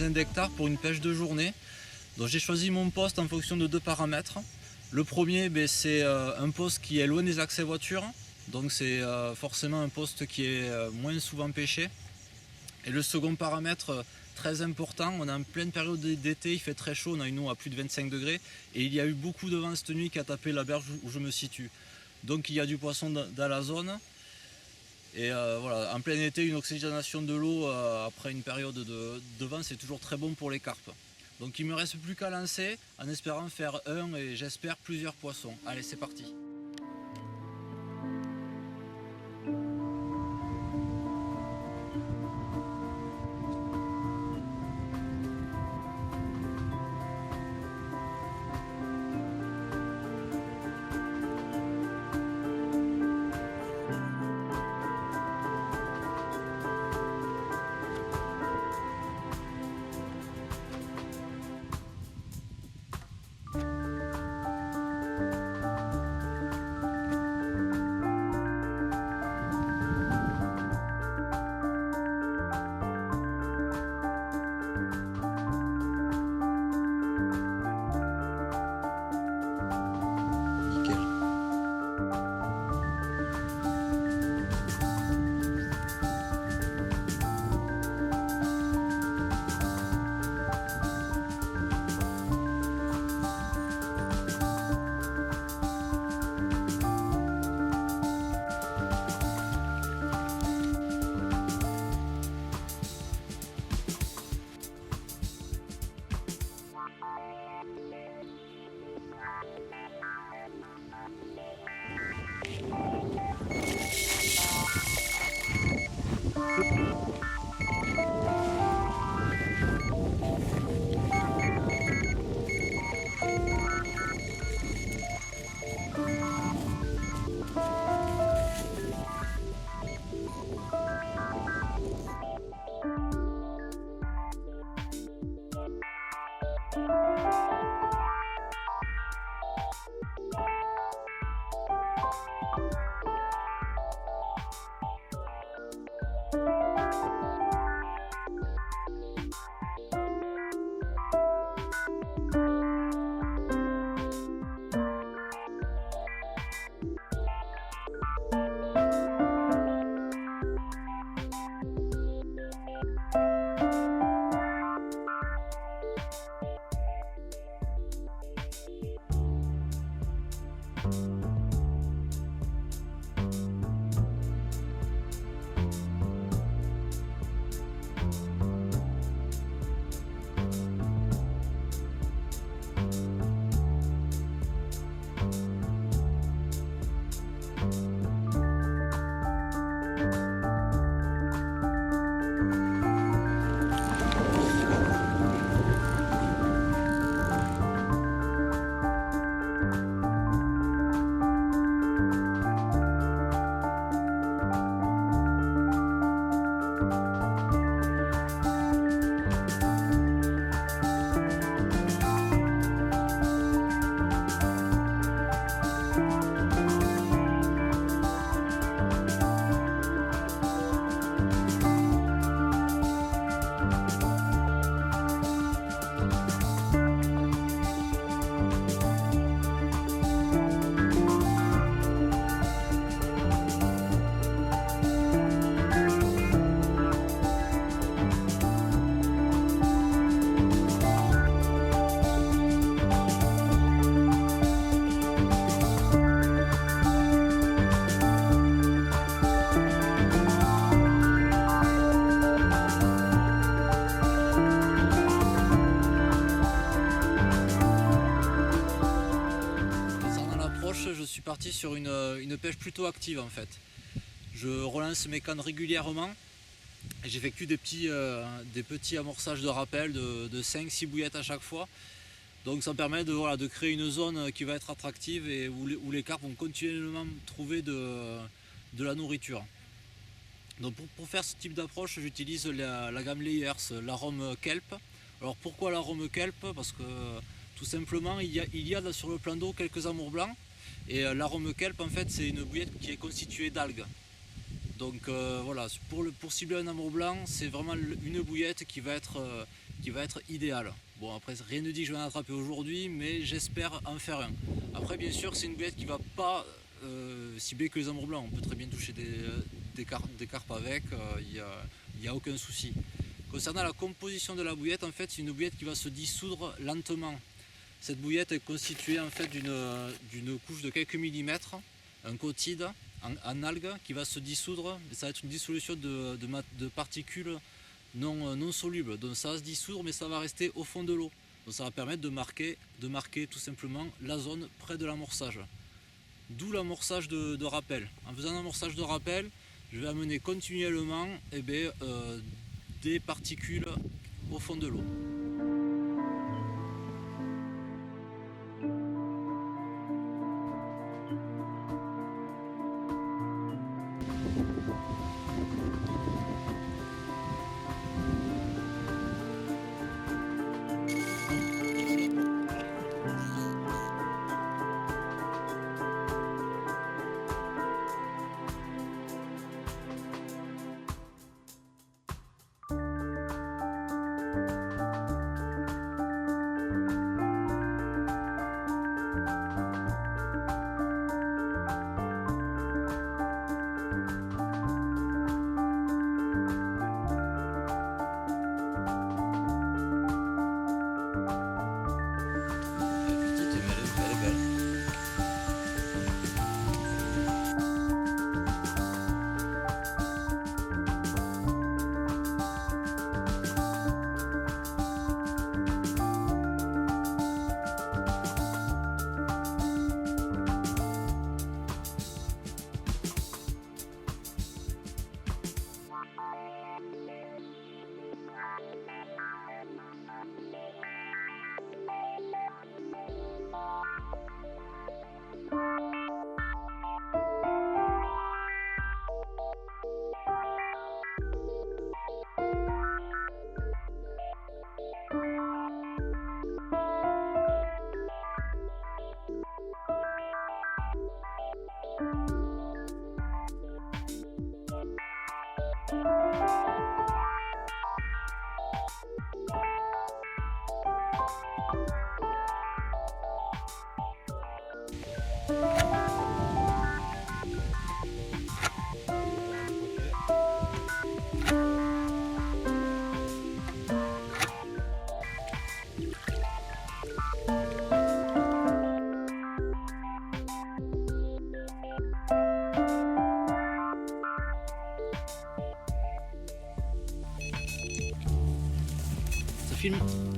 bassin d'hectares pour une pêche de journée. Donc j'ai choisi mon poste en fonction de 2 paramètres. Le premier, c'est un poste qui est loin des accès voitures, donc c'est forcément un poste qui est moins souvent pêché. Et le second paramètre, très important, on est en pleine période d'été, il fait très chaud, on a une eau à plus de 25 degrés et il y a eu beaucoup de vent cette nuit qui a tapé la berge où je me situe. Donc il y a du poisson dans la zone. Et voilà, en plein été, une oxygénation de l'eau après une période de vent, c'est toujours très bon pour les carpes. Donc il ne me reste plus qu'à lancer en espérant faire un et j'espère plusieurs poissons. Allez, c'est parti. Je suis parti sur une pêche plutôt active en fait. Je relance mes cannes régulièrement et j'effectue des petits amorçages de rappel de 5-6 bouillettes à chaque fois. Donc ça me permet de créer une zone qui va être attractive et où les carpes vont continuellement trouver de la nourriture. Donc pour faire ce type d'approche, j'utilise la gamme Layers, l'arôme kelp. Alors pourquoi l'arôme kelp? Parce que tout simplement il y a sur le plan d'eau quelques amours blancs. Et l'arôme kelp, en fait, c'est une bouillette qui est constituée d'algues. Donc voilà, pour cibler un amour blanc, c'est vraiment une bouillette qui va être qui va être idéal. Bon, après, rien ne dit que je vais en attraper aujourd'hui, mais j'espère en faire un. Après, bien sûr, c'est une bouillette qui va pas cibler que les amours blancs. On peut très bien toucher des carpes avec, il n'y a aucun souci. Concernant la composition de la bouillette, en fait, c'est une bouillette qui va se dissoudre lentement. Cette bouillette est constituée en fait d'une couche de quelques millimètres, un cotide en algues qui va se dissoudre. Ça va être une dissolution de particules non solubles. Donc ça va se dissoudre, mais ça va rester au fond de l'eau. Donc ça va permettre de marquer tout simplement la zone près de l'amorçage. D'où l'amorçage de rappel. En faisant un amorçage de rappel, je vais amener continuellement des particules au fond de l'eau. Ça filme.